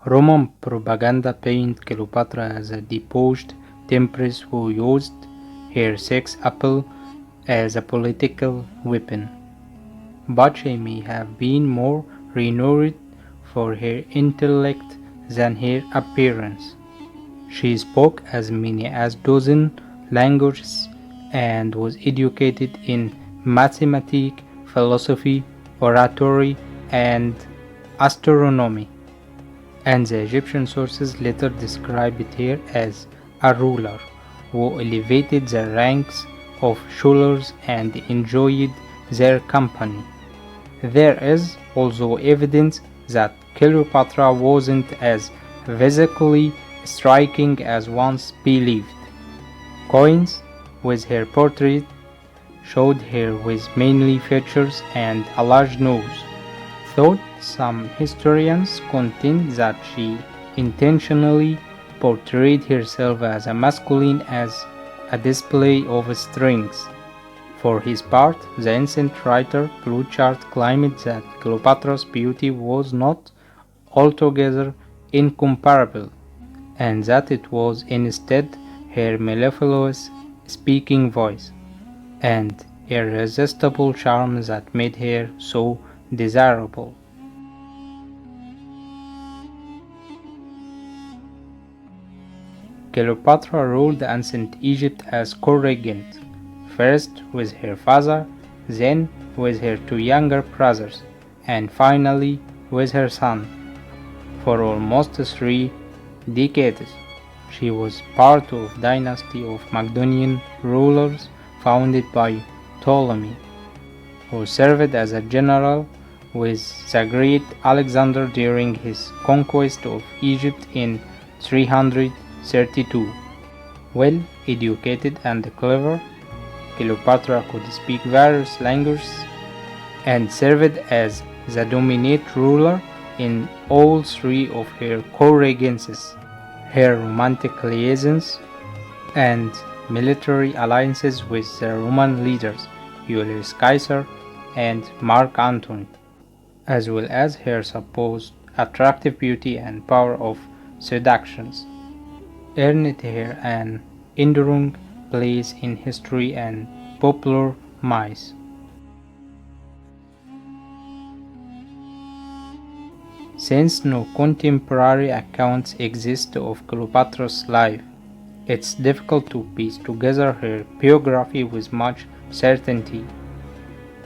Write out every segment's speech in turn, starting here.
Roman propaganda painted Cleopatra as a debauched temptress who used her sex appeal as a political weapon. But she may have been more renowned for her intellect than her appearance. She spoke as many as dozen languages and was educated in mathematics, philosophy, oratory, and astronomy. And the Egyptian sources later described her as a ruler who elevated the ranks of rulers and enjoyed their company. There is also evidence that Cleopatra wasn't as physically striking as once believed. Coins with her portrait showed her with manly features and a large nose, though some historians contend that she intentionally portrayed herself as a masculine as a display of strength. For his part, the ancient writer Plutarch claimed that Cleopatra's beauty was not altogether incomparable, and that it was instead her mellifluous speaking voice and irresistible charm that made her so desirable. Cleopatra ruled ancient Egypt as co-regent, first with her father, then with her two younger brothers, and finally with her son. For almost 3 decades, she was part of dynasty of Macedonian rulers founded by Ptolemy, who served as a general with the great Alexander during his conquest of Egypt in 332. Well educated and clever, Cleopatra could speak various languages and served as the dominant ruler in all 3 of her co-regencies. Her romantic liaisons and military alliances with the Roman leaders Julius Caesar and Mark Antony, as well as her supposed attractive beauty and power of seductions, earned her an enduring place in history and popular myth. Since no contemporary accounts exist of Cleopatra's life, it's difficult to piece together her biography with much certainty.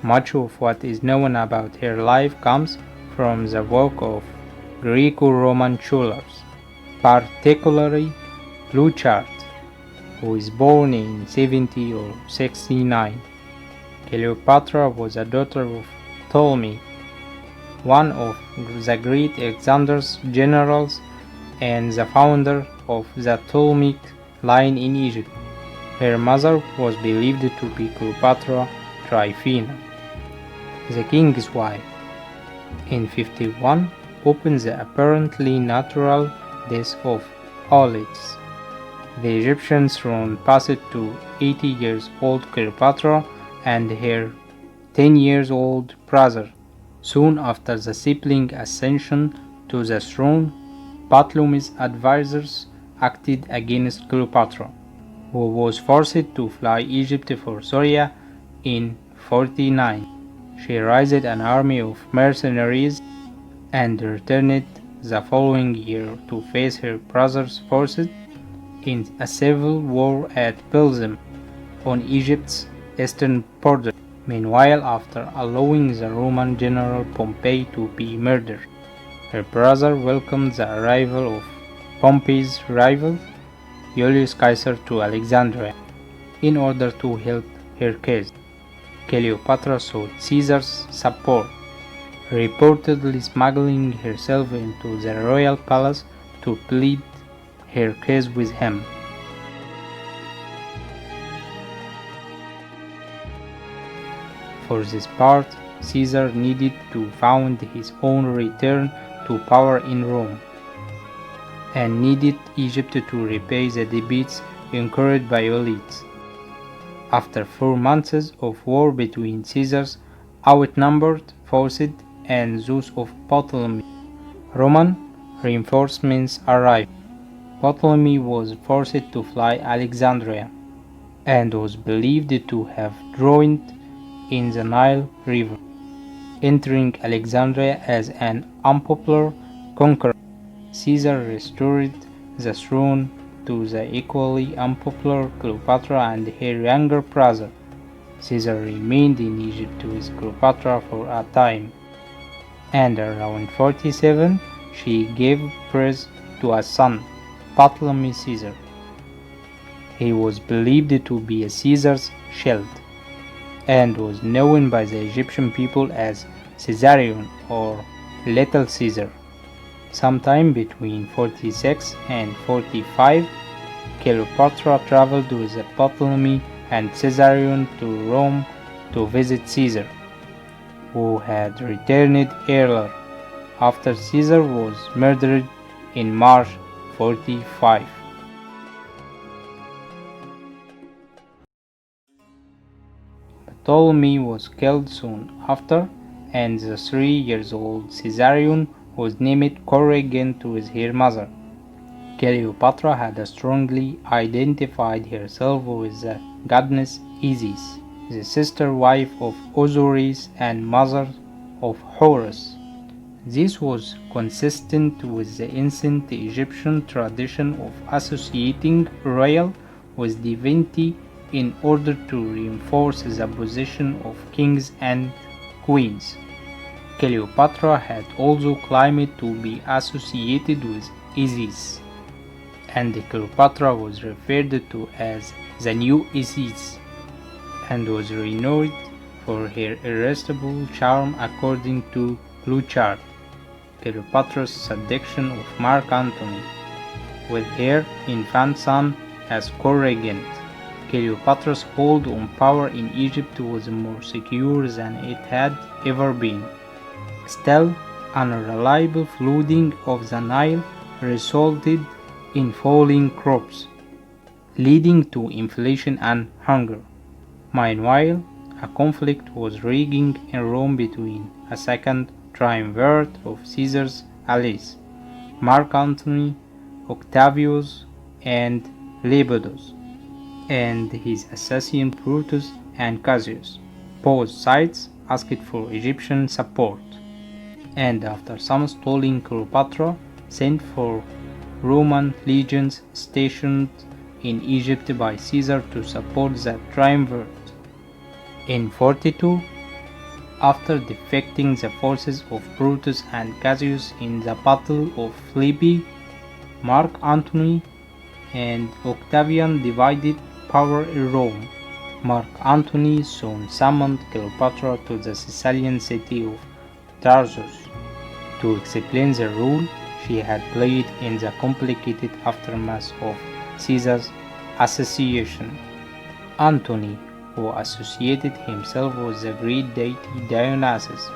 Much of what is known about her life comes from the work of Greco-Roman scholars, particularly Plutarch, who is born in 70 or 69. Cleopatra was a daughter of Ptolemy, one of the great Alexander's generals and the founder of the Ptolemaic line in Egypt. Her mother was believed to be Cleopatra Tryphena, the king's wife. In 51, upon the apparently natural death of Auletes, the Egyptian throne passed to 80 years old Cleopatra and her 10 years old brother. Soon after the sibling ascension to the throne, Ptolemy's advisors acted against Cleopatra, who was forced to fly Egypt for Syria in 49. She raised an army of mercenaries and returned the following year to face her brother's forces in a civil war at Pilsen on Egypt's eastern border. Meanwhile, after allowing the Roman general Pompey to be murdered, her brother welcomed the arrival of Pompey's rival, Julius Caesar, to Alexandria in order to help her case. Cleopatra sought Caesar's support, reportedly smuggling herself into the royal palace to plead her case with him. For this part, Caesar needed to found his own return to power in Rome, and needed Egypt to repay the debts incurred by Auletes. After 4 months of war between Caesar's outnumbered forces and those of Ptolemy, Roman reinforcements arrived. Ptolemy was forced to fly Alexandria and was believed to have drowned in the Nile River, entering Alexandria as an unpopular conqueror. Caesar restored the throne to the equally unpopular Cleopatra and her younger brother. Caesar remained in Egypt with Cleopatra for a time, and around 47 she gave birth to a son, Ptolemy Caesar. He was believed to be Caesar's child, and was known by the Egyptian people as Caesarion or Little Caesar. Sometime between 46 and 45, Cleopatra traveled with Ptolemy and Caesarion to Rome to visit Caesar, who had returned earlier after Caesar was murdered in March 45. Ptolemy was killed soon after, and the 3-year-old Caesarion was named co-regent with her mother. Cleopatra had strongly identified herself with the goddess Isis, the sister wife of Osiris and mother of Horus. This was consistent with the ancient Egyptian tradition of associating royal with divinity in order to reinforce the position of kings and queens. Cleopatra had also claimed to be associated with Isis, and Cleopatra was referred to as the new Isis, and was renowned for her irresistible charm according to Plutarch. Cleopatra's seduction of Mark Antony, with her infant son as co-regent. Cleopatra's hold on power in Egypt was more secure than it had ever been. Still, unreliable flooding of the Nile resulted in falling crops, leading to inflation and hunger. Meanwhile, a conflict was raging in Rome between a second triumvirate of Caesar's allies, Mark Antony, Octavius, and Lepidus, and his assassin Brutus and Cassius. Both sides asked for Egyptian support, and after some stalling, Cleopatra sent for Roman legions stationed in Egypt by Caesar to support the triumvirate. In 42, after defeating the forces of Brutus and Cassius in the Battle of Philippi, Mark Antony and Octavian divided power in Rome. Mark Antony soon summoned Cleopatra to the Sicilian city of Tarsus to explain the role she had played in the complicated aftermath of Caesar's assassination. Antony, who associated himself with the Greek deity Dionysus,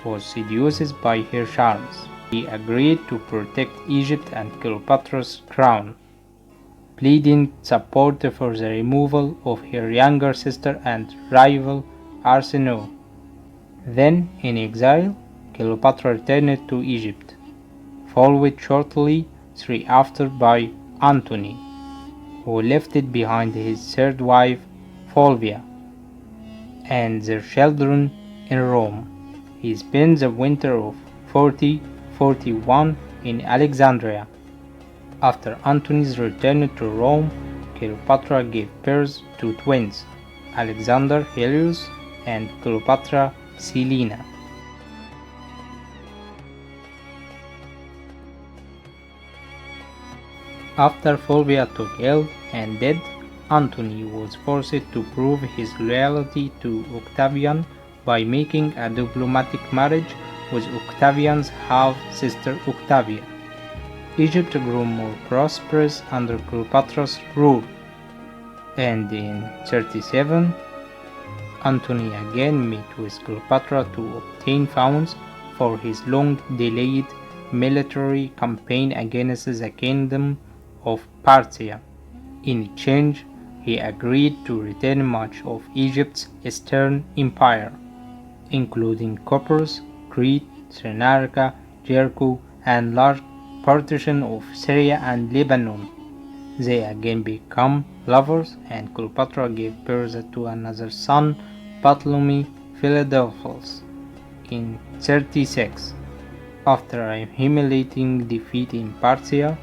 was seduced by her charms. He agreed to protect Egypt and Cleopatra's crown, pleading support for the removal of her younger sister and rival Arsinoe. Then, in exile, Cleopatra returned to Egypt, followed shortly thereafter by Antony, who left behind his third wife Fulvia and their children in Rome. He spent the winter of 40-41 in Alexandria. After Antony's return to Rome, Cleopatra gave birth to twins, Alexander Helios and Cleopatra Selina. After Fulvia took ill and died, Antony was forced to prove his loyalty to Octavian by making a diplomatic marriage with Octavian's half-sister Octavia. Egypt grew more prosperous under Cleopatra's rule, and in 37, Antony again met with Cleopatra to obtain funds for his long-delayed military campaign against the kingdom of Parthia. In exchange, he agreed to retain much of Egypt's eastern empire, including Cyprus, Crete, Cyrenaica, Jericho, and large partition of Syria and Lebanon. They again become lovers, and Cleopatra gave birth to another son, Ptolemy Philadelphus, in 36. After a humiliating defeat in Parthia,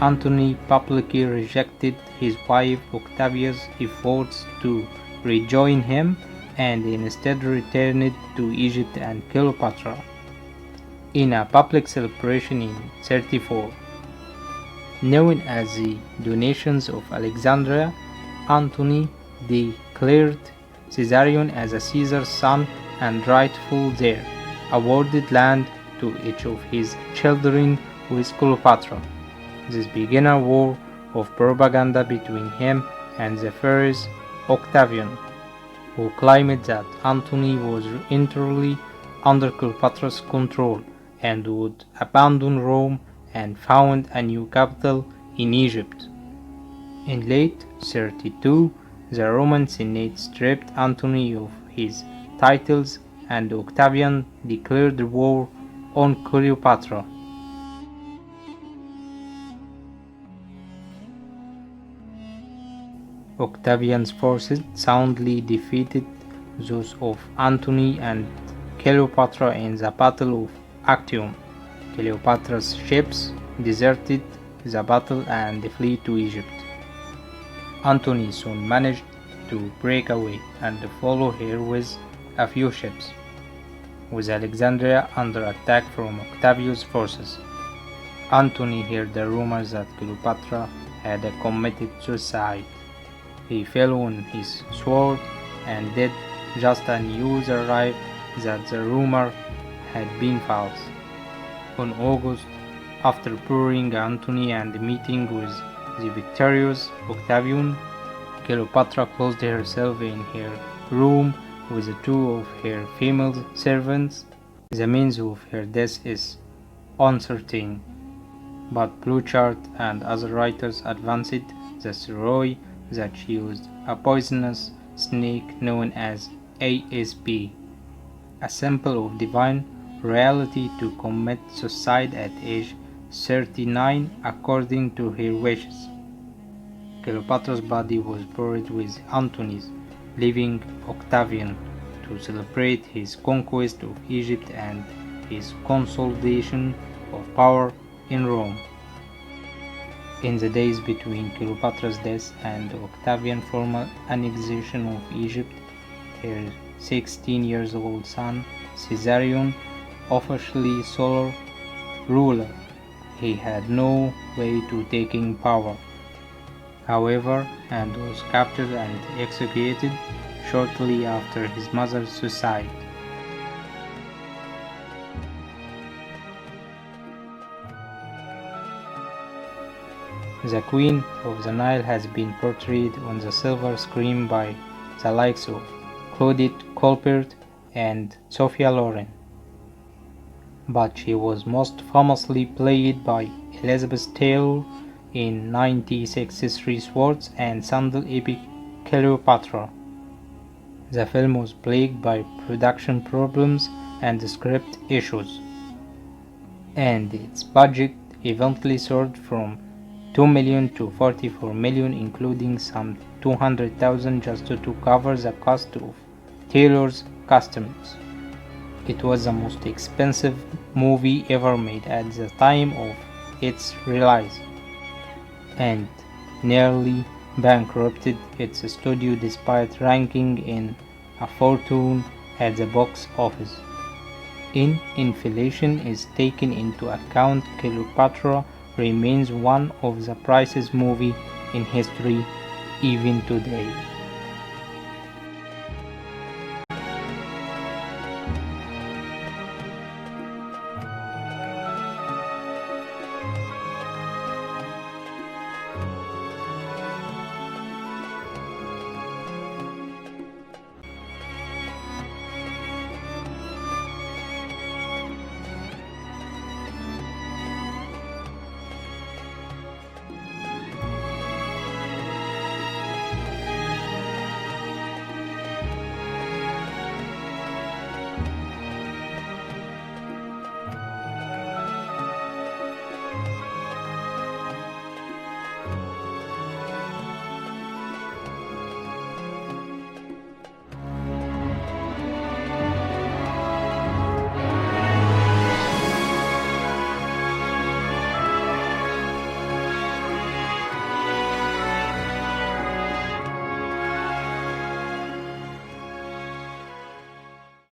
Antony publicly rejected his wife Octavia's efforts to rejoin him and instead returned to Egypt and Cleopatra. In a public celebration in 34, known as the Donations of Alexandria, Antony declared Caesarion as a Caesar's son and rightful heir, awarded land to each of his children with Cleopatra. This began a war of propaganda between him and the Pharaoh Octavian, who claimed that Antony was entirely under Cleopatra's control and would abandon Rome and found a new capital in Egypt. In late 32, the Roman Senate stripped Antony of his titles and Octavian declared war on Cleopatra. Octavian's forces soundly defeated those of Antony and Cleopatra in the Battle of Actium. Cleopatra's ships deserted the battle and fled to Egypt. Antony soon managed to break away and follow her with a few ships, with Alexandria under attack from Octavius' forces. Antony heard the rumors that Cleopatra had committed suicide. He fell on his sword and died just as news arrived that the rumor had been false. On August, after burying Antony and meeting with the victorious Octavian, Cleopatra closed herself in her room with two of her female servants. The means of her death is uncertain, but Plutarch and other writers advanced the theory that she used a poisonous snake known as ASP, a symbol of divine reality, to commit suicide at age 39 according to her wishes. Cleopatra's body was buried with Antony's, leaving Octavian to celebrate his conquest of Egypt and his consolidation of power in Rome. In the days between Cleopatra's death and Octavian's formal annexation of Egypt, her 16 years old son Caesarion officially sole ruler. He had no way to taking power, however, and was captured and executed shortly after his mother's suicide. The Queen of the Nile has been portrayed on the silver screen by the likes of Claudette Colbert and Sophia Loren, but she was most famously played by Elizabeth Taylor in 1963 Swords and Sandal epic Cleopatra. The film was plagued by production problems and script issues, and its budget eventually soared from $2 million to $44 million, including some $200,000 just to cover the cost of Taylor's costumes. It was the most expensive movie ever made at the time of its release, and nearly bankrupted its studio despite ranking in a fortune at the box office. In inflation is taken into account, Cleopatra remains one of the priciest movies in history even today.